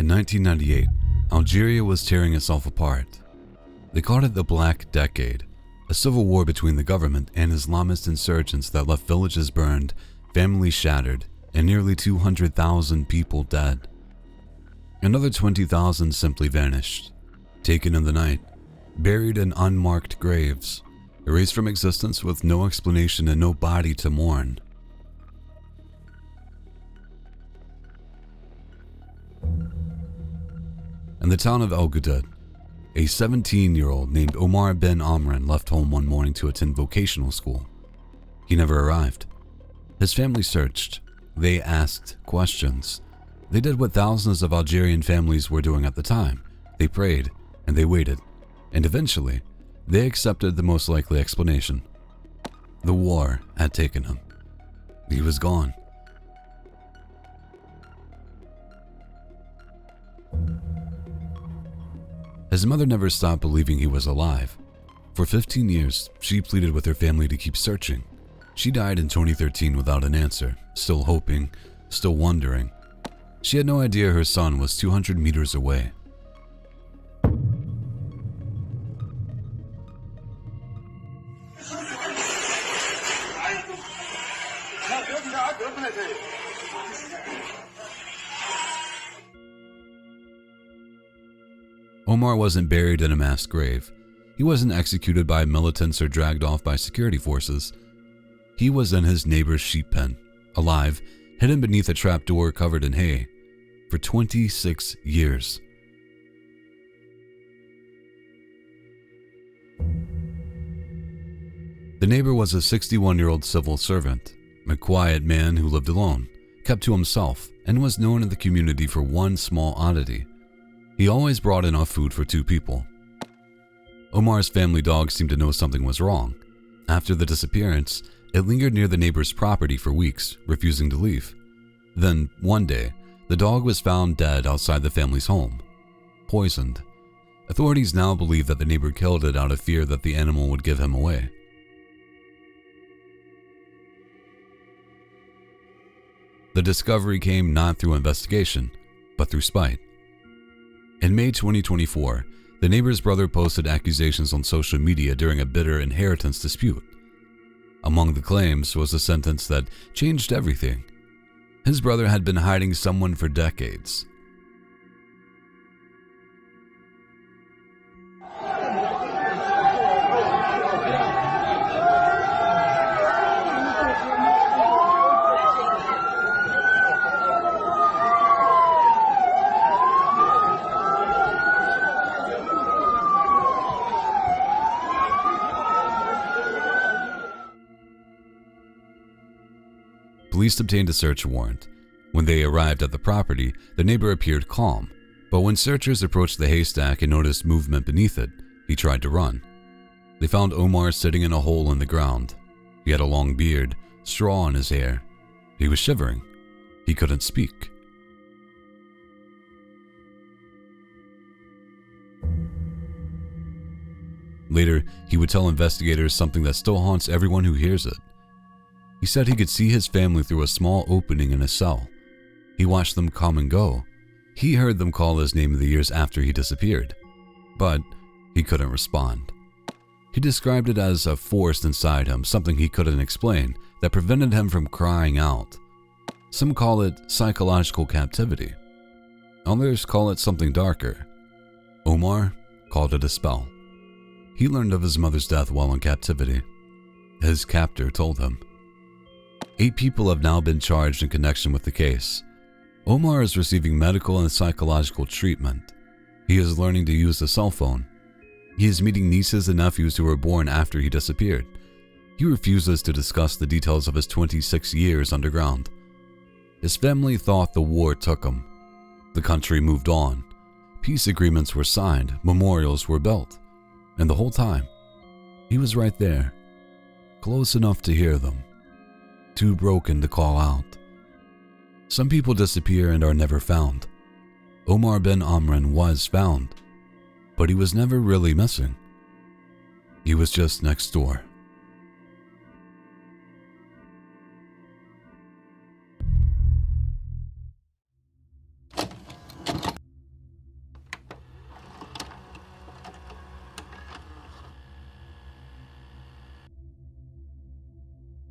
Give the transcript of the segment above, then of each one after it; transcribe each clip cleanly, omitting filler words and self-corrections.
1998, Algeria was tearing itself apart. They called it the Black Decade, a civil war between the government and Islamist insurgents that left villages burned, families shattered, and nearly 200,000 people dead. Another 20,000 simply vanished, taken in the night, buried in unmarked graves, erased from existence with no explanation and no body to mourn. In the town of El Gudud, a 17-year-old named Omar bin Amran left home one morning to attend vocational school. He never arrived. His family searched. They asked questions. They did what thousands of Algerian families were doing at the time. They prayed, and they waited. And eventually, they accepted the most likely explanation. The war had taken him. He was gone. His mother never stopped believing he was alive. For 15 years, she pleaded with her family to keep searching. She died in 2013 without an answer, still hoping, still wondering. She had no idea her son was 200 meters away. Omar wasn't buried in a mass grave. He wasn't executed by militants or dragged off by security forces. He was in his neighbor's sheep pen, alive, hidden beneath a trapdoor covered in hay, for 26 years. The neighbor was a 61-year-old civil servant, a quiet man who lived alone, kept to himself, and was known in the community for one small oddity. He always brought enough food for 2 people. Omar's family dog seemed to know something was wrong. After the disappearance, it lingered near the neighbor's property for weeks, refusing to leave. Then, one day, the dog was found dead outside the family's home, poisoned. Authorities now believe that the neighbor killed it out of fear that the animal would give him away. The discovery came not through investigation, but through spite. In May 2024, the neighbor's brother posted accusations on social media during a bitter inheritance dispute. Among the claims was a sentence that changed everything. His brother had been hiding someone for decades. Police obtained a search warrant. When they arrived at the property, the neighbor appeared calm, but when searchers approached the haystack and noticed movement beneath it, he tried to run. They found Omar sitting in a hole in the ground. He had a long beard, straw in his hair. He was shivering. He couldn't speak. Later, he would tell investigators something that still haunts everyone who hears it. He said he could see his family through a small opening in a cell. He watched them come and go. He heard them call his name in the years after he disappeared, but he couldn't respond. He described it as a force inside him, something he couldn't explain, that prevented him from crying out. Some call it psychological captivity. Others call it something darker. Omar called it a spell. He learned of his mother's death while in captivity. His captor told him. 8 people have now been charged in connection with the case. Omar is receiving medical and psychological treatment. He is learning to use the cell phone. He is meeting nieces and nephews who were born after he disappeared. He refuses to discuss the details of his 26 years underground. His family thought the war took him. The country moved on. Peace agreements were signed, memorials were built. And the whole time, he was right there, close enough to hear them. Too broken to call out. Some people disappear and are never found. Omar bin Amran was found, but he was never really missing. He was just next door.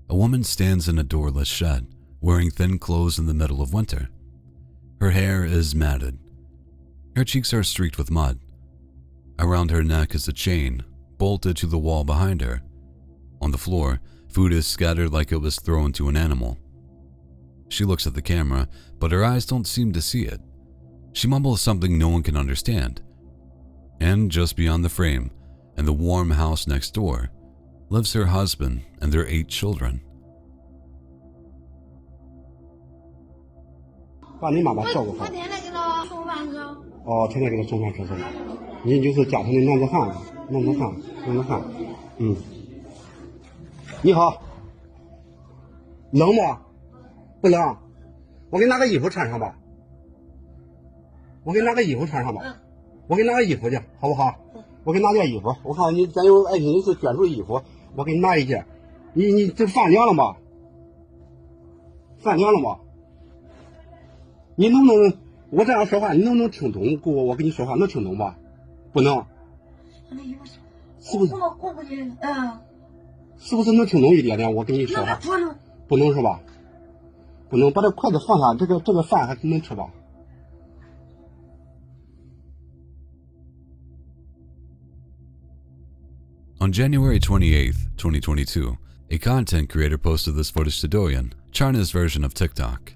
A woman stands in a doorless shed, wearing thin clothes in the middle of winter. Her hair is matted. Her cheeks are streaked with mud. Around her neck is a chain, bolted to the wall behind her. On the floor, food is scattered like it was thrown to an animal. She looks at the camera, but her eyes don't seem to see it. She mumbles something no one can understand. And just beyond the frame, in the warm house next door, lives her husband and their 8 children. 把你妈妈照顾好。我天天给他送饭吃。哦，天天给他送饭吃是吧？你就是家庭的男子汉，男子汉，男子汉。嗯。你好。冷吗？不冷。我给你拿个衣服穿上吧。我给你拿个衣服穿上吧。我给你拿个衣服去，好不好？我给你拿件衣服。我看你咱有爱心人士捐出的衣服，我给你拿一件。你这饭凉了吗？饭凉了吗？你能不能我这样说话，你能不能听懂？我跟你说话能听懂吧？不能。是不是？我不行，是不是能听懂一点点？我跟你说话。不能是吧？不能把这筷子放下，这个饭还是能吃吧？On January 28th, 2022, a content creator posted this footage to Douyin, China's version of TikTok.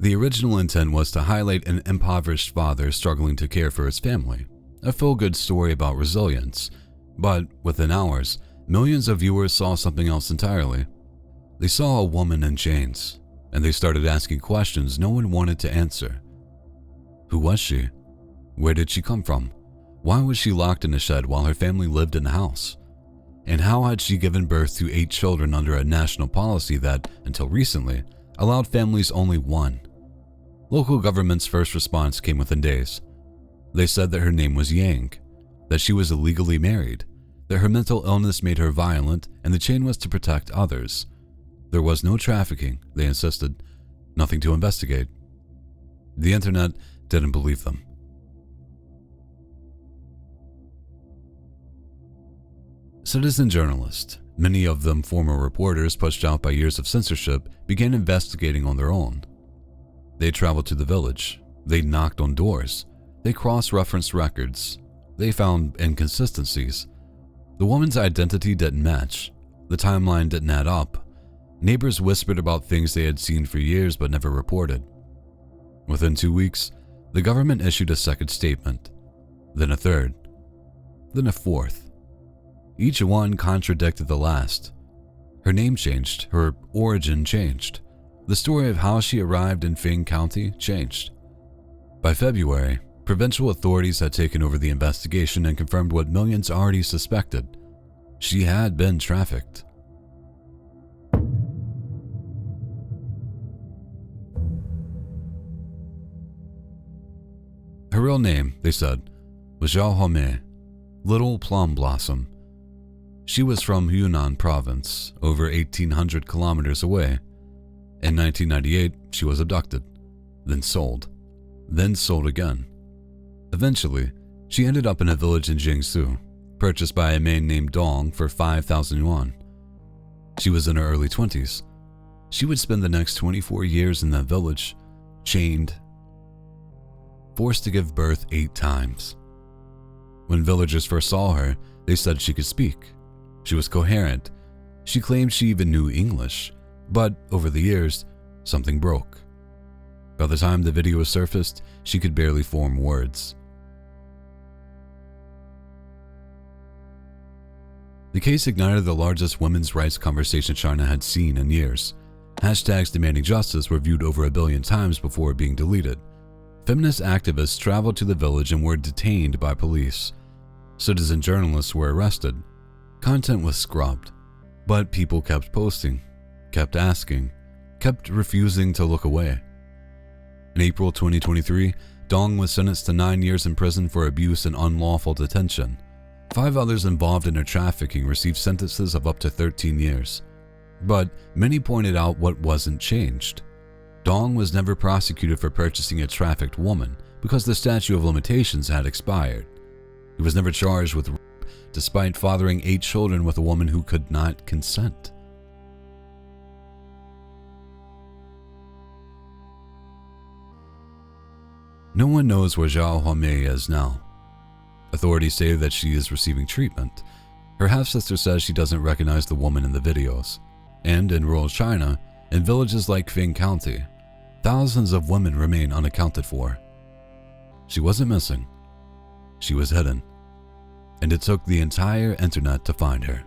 The original intent was to highlight an impoverished father struggling to care for his family, a feel-good story about resilience. But within hours, millions of viewers saw something else entirely. They saw a woman in chains, and they started asking questions no one wanted to answer. Who was she? Where did she come from? Why was she locked in a shed while her family lived in the house? And how had she given birth to 8 children under a national policy that, until recently, allowed families only 1? Local government's first response came within days. They said that her name was Yang, that she was illegally married, that her mental illness made her violent, and the chain was to protect others. There was no trafficking, they insisted, nothing to investigate. The internet didn't believe them. Citizen journalists, many of them former reporters pushed out by years of censorship, began investigating on their own. They traveled to the village. They knocked on doors. They cross-referenced records. They found inconsistencies. The woman's identity didn't match. The timeline didn't add up. Neighbors whispered about things they had seen for years but never reported. Within 2 weeks, the government issued a second statement, then a third, then a fourth. Each one contradicted the last. Her name changed, her origin changed. The story of how she arrived in Feng County changed. By February, provincial authorities had taken over the investigation and confirmed what millions already suspected. She had been trafficked. Her real name, they said, was Zhao Home, Little Plum Blossom. She was from Yunnan province, over 1,800 kilometers away. In 1998, she was abducted, then sold again. Eventually, she ended up in a village in Xuzhou, purchased by a man named Dong for 5,000 yuan. She was in her early 20s. She would spend the next 24 years in that village, chained, forced to give birth 8 times. When villagers first saw her, they said she could speak. She was coherent. She claimed she even knew English, but over the years, something broke. By the time the video was surfaced, she could barely form words. The case ignited the largest women's rights conversation China had seen in years. Hashtags demanding justice were viewed over 1 billion times before being deleted. Feminist activists traveled to the village and were detained by police. Citizen journalists were arrested. Content was scrubbed, but people kept posting, kept asking, kept refusing to look away. In April 2023, Dong was sentenced to 9 years in prison for abuse and unlawful detention. 5 others involved in her trafficking received sentences of up to 13 years. But many pointed out what wasn't changed. Dong was never prosecuted for purchasing a trafficked woman because the statute of limitations had expired. He was never charged with rape, despite fathering 8 children with a woman who could not consent. No one knows where Zhao Huamei is now. Authorities say that she is receiving treatment. Her half-sister says she doesn't recognize the woman in the videos. And in rural China, in villages like Feng County, thousands of women remain unaccounted for. She wasn't missing. She was hidden. And it took the entire internet to find her.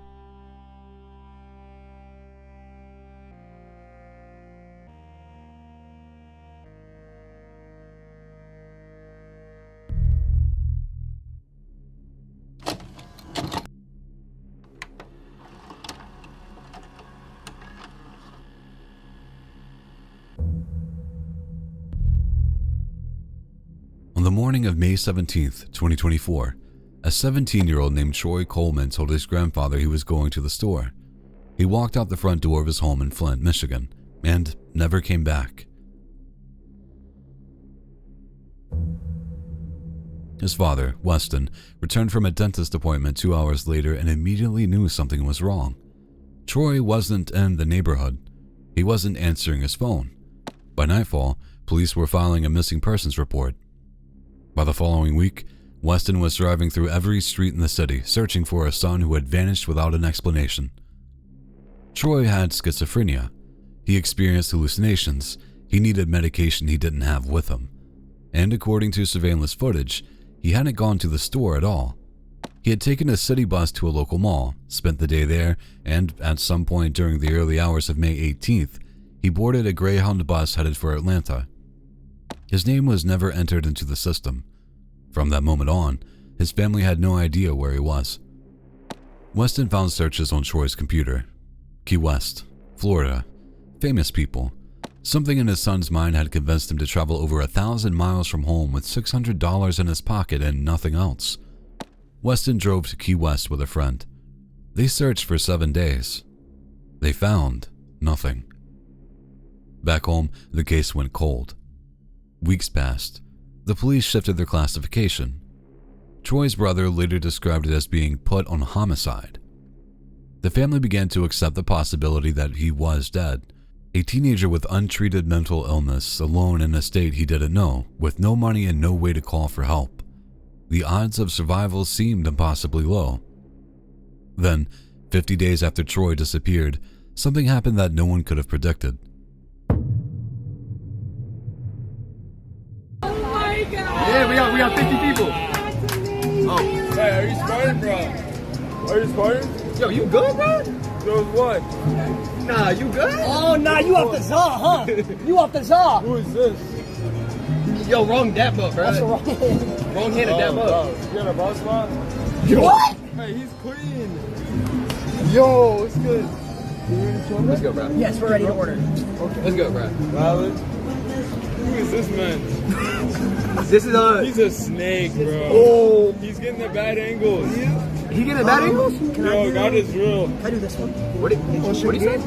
On the morning of May 17th, 2024, a 17-year-old named Troy Coleman told his grandfather he was going to the store. He walked out the front door of his home in Flint, Michigan, and never came back. His father, Weston, returned from a dentist appointment 2 hours later and immediately knew something was wrong. Troy wasn't in the neighborhood. He wasn't answering his phone. By nightfall, police were filing a missing persons report. By the following week, Weston was driving through every street in the city, searching for a son who had vanished without an explanation. Troy had schizophrenia. He experienced hallucinations. He needed medication he didn't have with him. And according to surveillance footage, he hadn't gone to the store at all. He had taken a city bus to a local mall, spent the day there, and at some point during the early hours of May 18th, he boarded a Greyhound bus headed for Atlanta. His name was never entered into the system. From that moment on, his family had no idea where he was. Weston found searches on Troy's computer. Key West, Florida, famous people. Something in his son's mind had convinced him to travel over 1,000 miles from home with $600 in his pocket and nothing else. Weston drove to Key West with a friend. They searched for 7 days. They found nothing. Back home, the case went cold. Weeks passed. The police shifted their classification. Troy's brother later described it as being put on homicide. The family began to accept the possibility that he was dead. A teenager with untreated mental illness, alone in a state he didn't know, with no money and no way to call for help. The odds of survival seemed impossibly low. Then, 50 days after Troy disappeared, something happened that no one could have predicted. Yeah, we got 50 people. Oh. Hey, are you sparring, bro? Are you sparring? Yo, you good, bro? So what? Nah, you good? Oh, nah, you off the Zaw, huh? You off the Zaw. Who is this? Yo, wrong dap up, bro. That's wrong. Wrong handed dap up. You got a boss spot? What? Hey, he's clean. Yo, it's good. Let's go, bro. Yes, we're ready to order. Okay. Let's go, bro. Valid. Who is this man? This is He's a snake, bro. Oh. He's getting the bad angles. He getting a bad angle? Yo, God is real. Can I do this one? What do you say?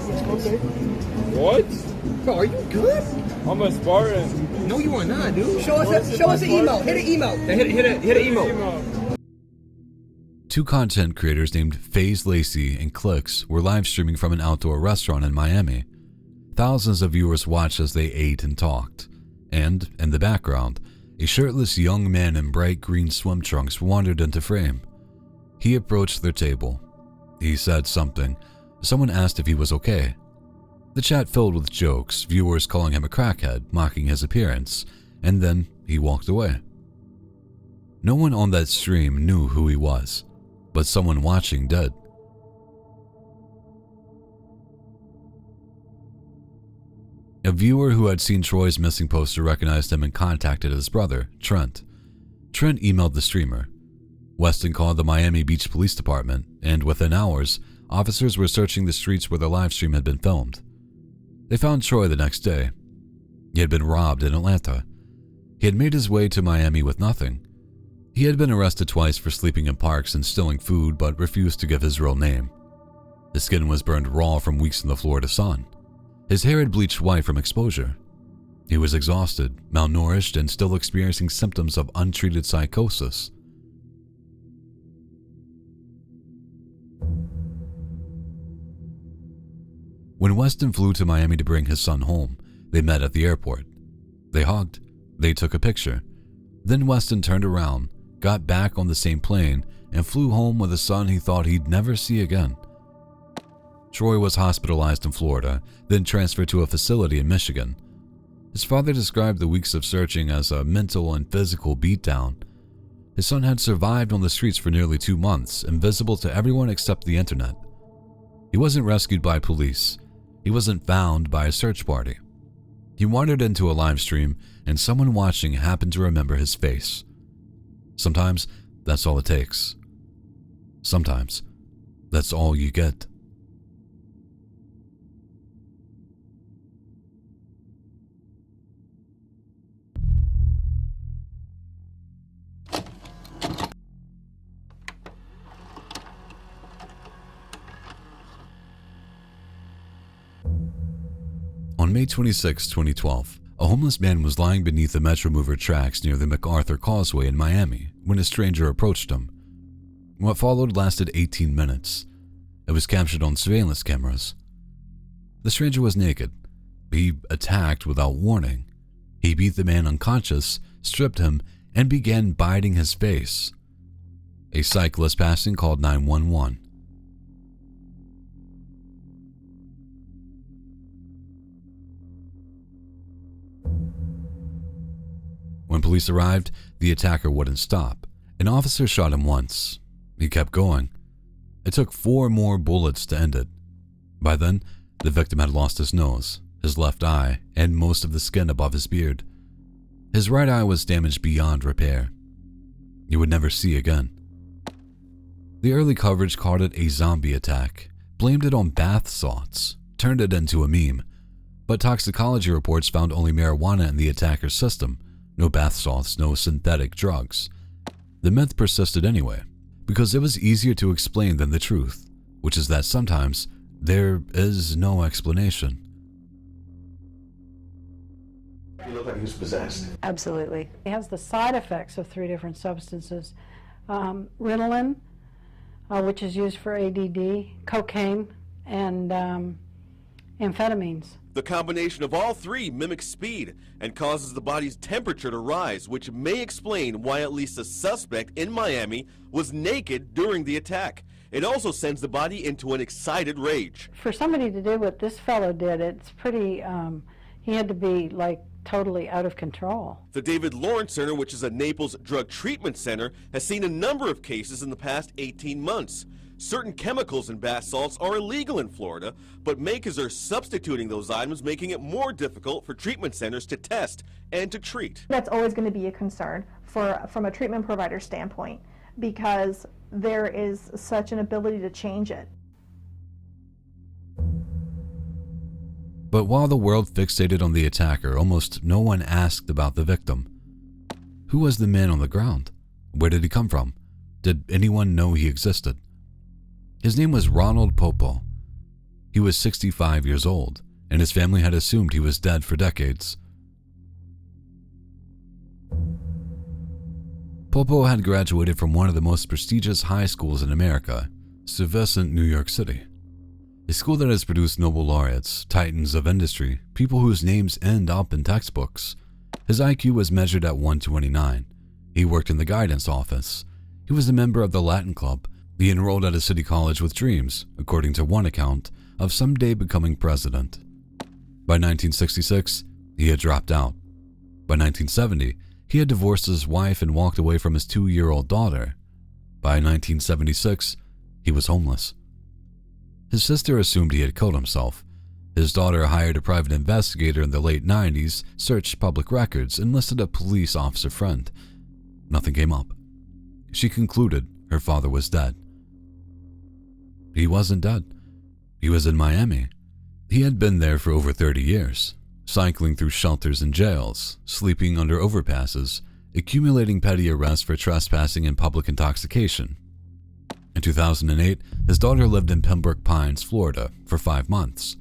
What? Bro, are you good? I'm a Spartan. No, you are not, dude. Show us the email. Hit an email. Hit an emo. Two content creators named FaZe Lacey and Clicks were live streaming from an outdoor restaurant in Miami. Thousands of viewers watched as they ate and talked. And, in the background, a shirtless young man in bright green swim trunks wandered into frame. He approached their table. He said something. Someone asked if he was okay. The chat filled with jokes, viewers calling him a crackhead, mocking his appearance, and then he walked away. No one on that stream knew who he was, but someone watching did. A viewer who had seen Troy's missing poster recognized him and contacted his brother, Trent. Trent emailed the streamer. Weston called the Miami Beach Police Department, and within hours, officers were searching the streets where the live stream had been filmed. They found Troy the next day. He had been robbed in Atlanta. He had made his way to Miami with nothing. He had been arrested twice for sleeping in parks and stealing food, but refused to give his real name. His skin was burned raw from weeks in the Florida sun. His hair had bleached white from exposure. He was exhausted, malnourished, and still experiencing symptoms of untreated psychosis. When Weston flew to Miami to bring his son home, they met at the airport. They hugged. They took a picture. Then Weston turned around, got back on the same plane, and flew home with a son he thought he'd never see again. Troy was hospitalized in Florida, then transferred to a facility in Michigan. His father described the weeks of searching as a mental and physical beatdown. His son had survived on the streets for nearly 2 months, invisible to everyone except the internet. He wasn't rescued by police. He wasn't found by a search party. He wandered into a live stream, and someone watching happened to remember his face. Sometimes that's all it takes. Sometimes that's all you get. On May 26, 2012, a homeless man was lying beneath the Metromover tracks near the MacArthur Causeway in Miami when a stranger approached him. What followed lasted 18 minutes. It was captured on surveillance cameras. The stranger was naked. He attacked without warning. He beat the man unconscious, stripped him, and began biting his face. A cyclist passing called 911. When police arrived, the attacker wouldn't stop. An officer shot him once. He kept going. It took 4 more bullets to end it. By then, the victim had lost his nose, his left eye, and most of the skin above his beard. His right eye was damaged beyond repair. He would never see again. The early coverage called it a zombie attack, blamed it on bath salts, turned it into a meme. But toxicology reports found only marijuana in the attacker's system. No bath salts, no synthetic drugs. The myth persisted anyway, because it was easier to explain than the truth, which is that sometimes there is no explanation. You look like he was possessed. Absolutely. He has the side effects of 3 different substances. Ritalin, which is used for ADD, cocaine, and amphetamines. The combination of all 3 mimics speed and causes the body's temperature to rise, which may explain why at least a suspect in Miami was naked during the attack. It also sends the body into an excited rage. For somebody to do what this fellow did, it's pretty, he had to be like totally out of control. The David Lawrence Center, which is a Naples drug treatment center, has seen a number of cases in the past 18 months. Certain chemicals in bath salts are illegal in Florida, but makers are substituting those items, making it more difficult for treatment centers to test and to treat. That's always going to be a concern from a treatment provider standpoint, because there is such an ability to change it. But while the world fixated on the attacker, almost no one asked about the victim. Who was the man on the ground? Where did he come from? Did anyone know he existed? His name was Ronald Popo. He was 65 years old, and his family had assumed he was dead for decades. Popo had graduated from one of the most prestigious high schools in America, Stuyvesant, New York City. A school that has produced Nobel laureates, titans of industry, people whose names end up in textbooks. His IQ was measured at 129. He worked in the guidance office. He was a member of the Latin Club. He enrolled at a city college with dreams, according to one account, of someday becoming president. By 1966, he had dropped out. By 1970, he had divorced his wife and walked away from his 2-year-old daughter. By 1976, he was homeless. His sister assumed he had killed himself. His daughter hired a private investigator in the late 90s, searched public records, and enlisted a police officer friend. Nothing came up. She concluded her father was dead. He wasn't dead. He was in Miami. He had been there for over 30 years, cycling through shelters and jails, sleeping under overpasses, accumulating petty arrests for trespassing and public intoxication. In 2008, his daughter lived in Pembroke Pines, Florida, for 5 months.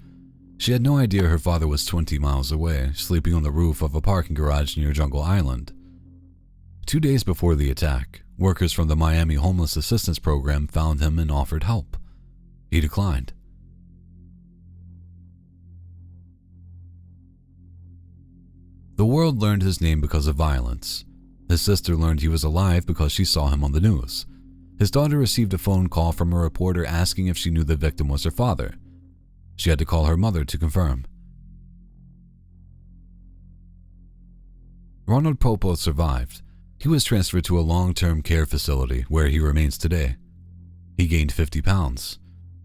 She had no idea her father was 20 miles away, sleeping on the roof of a parking garage near Jungle Island. 2 days before the attack, workers from the Miami Homeless Assistance Program found him and offered help. He declined. The world learned his name because of violence. His sister learned he was alive because she saw him on the news. His daughter received a phone call from a reporter asking if she knew the victim was her father. She had to call her mother to confirm. Ronald Popo survived. He was transferred to a long-term care facility where he remains today. He gained 50 pounds.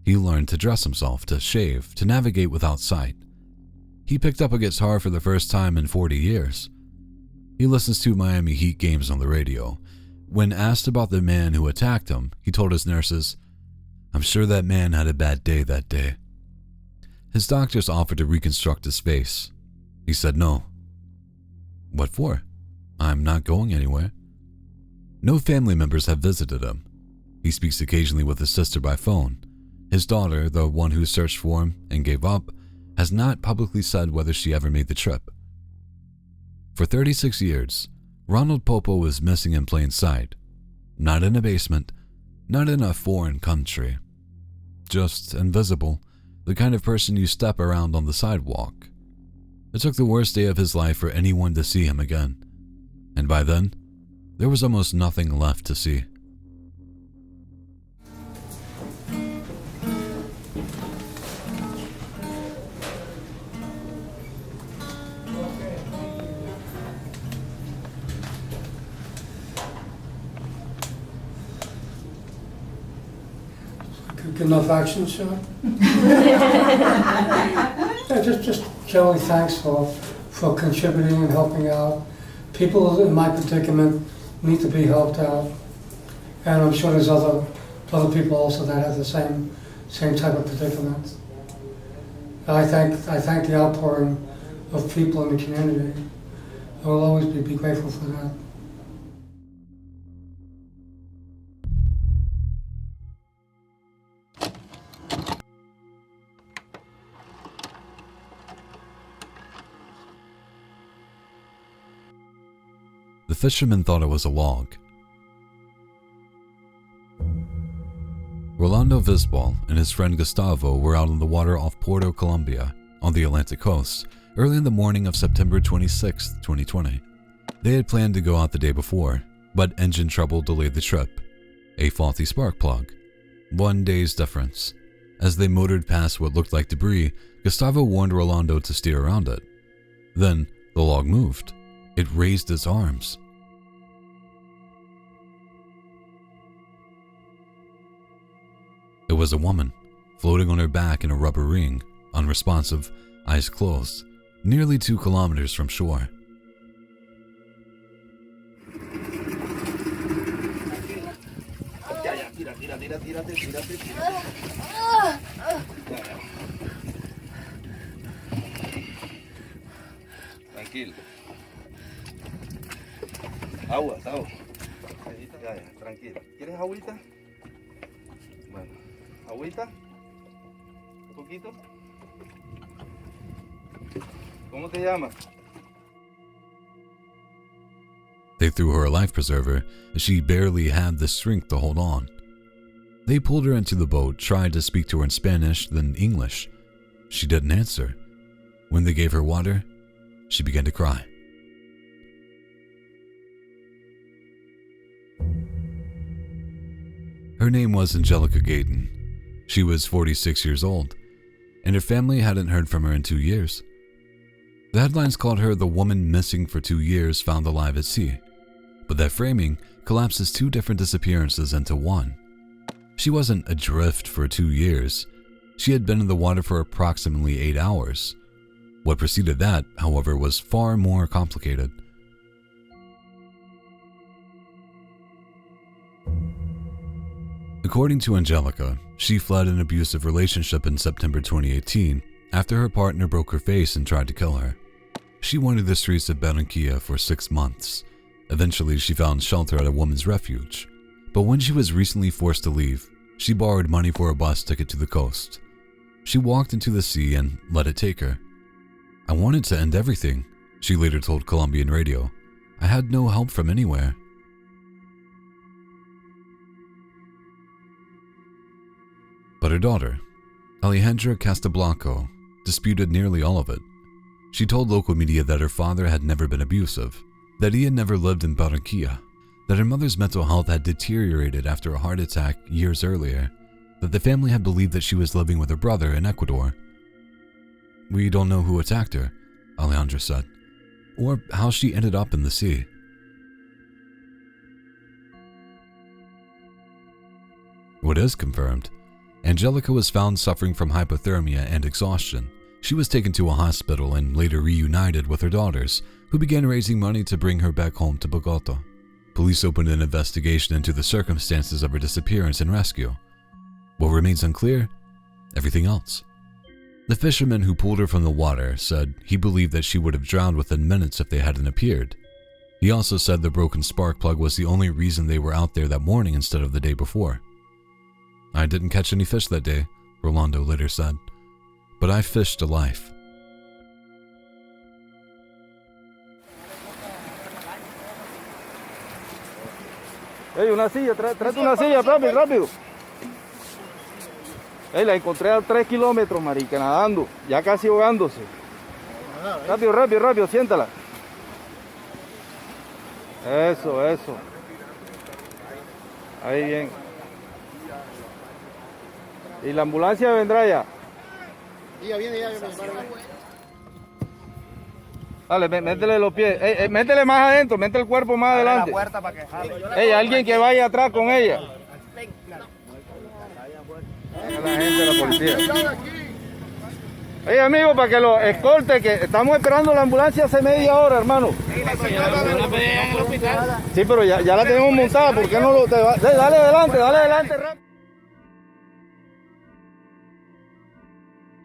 He learned to dress himself, to shave, to navigate without sight. He picked up a guitar for the first time in 40 years. He listens to Miami Heat games on the radio. When asked about the man who attacked him, he told his nurses, "I'm sure that man had a bad day that day." His doctors offered to reconstruct his face. He said no. What for? I'm not going anywhere. No family members have visited him. He speaks occasionally with his sister by phone. His daughter, the one who searched for him and gave up, has not publicly said whether she ever made the trip. For 36 years, Ronald Popo was missing in plain sight. Not in a basement, not in a foreign country. Just invisible, the kind of person you step around on the sidewalk. It took the worst day of his life for anyone to see him again. And by then, there was almost nothing left to see. Good enough action shot? Yeah, just generally thanks for contributing and helping out. People in my predicament need to be helped out, and I'm sure there's other people also that have the same type of predicament. I thank the outpouring of people in the community. I will always be grateful for that. The fisherman thought it was a log. Rolando Visbal and his friend Gustavo were out on the water off Puerto Colombia on the Atlantic coast early in the morning of September 26, 2020. They had planned to go out the day before, but engine trouble delayed the trip. A faulty spark plug. 1 day's difference. As they motored past what looked like debris, Gustavo warned Rolando to steer around it. Then, the log moved. It raised its arms. It was a woman, floating on her back in a rubber ring, unresponsive, eyes closed, nearly 2 kilometers from shore. Tranquilo. Agua. Ya, tranquilo. ¿Quieres agüita? Bueno, agüita. Un poquito. ¿Cómo te llamas? They threw her a life preserver, as she barely had the strength to hold on. They pulled her into the boat, tried to speak to her in Spanish, then English. She didn't answer. When they gave her water, she began to cry. Her name was Angelica Gayton. She was 46 years old, and her family hadn't heard from her in 2 years. The headlines called her the woman missing for 2 years found alive at sea, but that framing collapses 2 different disappearances into one. She wasn't adrift for 2 years. She had been in the water for approximately 8 hours. What preceded that, however, was far more complicated. According to Angelica, she fled an abusive relationship in September 2018 after her partner broke her face and tried to kill her. She wandered the streets of Barranquilla for 6 months. Eventually, she found shelter at a woman's refuge. But when she was recently forced to leave, she borrowed money for a bus ticket to the coast. She walked into the sea and let it take her. "I wanted to end everything," she later told Colombian radio. "I had no help from anywhere." But her daughter, Alejandra Castablanco, disputed nearly all of it. She told local media that her father had never been abusive. that he had never lived in Barranquilla, that her mother's mental health had deteriorated after a heart attack years earlier, that the family had believed that she was living with her brother in Ecuador. "We don't know who attacked her," Alejandra said, "or how she ended up in the sea." What is confirmed, Angelica was found suffering from hypothermia and exhaustion. She was taken to a hospital and later reunited with her daughters, who began raising money to bring her back home to Bogota. Police opened an investigation into the circumstances of her disappearance and rescue. What remains unclear? Everything else. The fisherman who pulled her from the water said he believed that she would have drowned within minutes if they hadn't appeared. He also said the broken spark plug was the only reason they were out there that morning instead of the day before. "I didn't catch any fish that day," Rolando later said, "but I fished a life." Hey, una silla, tráete una silla, rápido, rápido. Hey, la encontré a 3 kilómetros, marica, nadando, ya casi ahogándose. Rápido, rápido, rápido, siéntala. Eso, eso. Ahí bien. Y la ambulancia vendrá ya. Ya viene, ya. Dale, métele los pies. Métele más adentro, métele el cuerpo más adelante. Ey, alguien que vaya atrás con ella. La gente de la policía. Ey, amigo, para que lo escorte, que estamos esperando la ambulancia hace media hora, hermano. Sí, pero ya la tenemos montada, ¿por qué no lo te va? Dale adelante, rápido.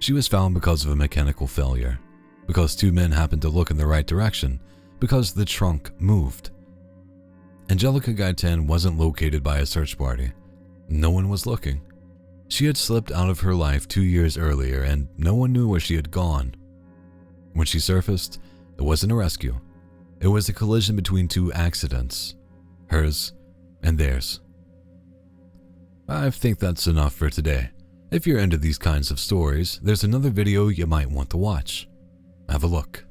She was found because of a mechanical failure, because two men happened to look in the right direction, because the trunk moved. Angelica Gaitan wasn't located by a search party. No one was looking. She had slipped out of her life 2 years earlier and no one knew where she had gone. When she surfaced, it wasn't a rescue. It was a collision between two accidents, hers and theirs. I think that's enough for today. If you're into these kinds of stories, there's another video you might want to watch. Have a look.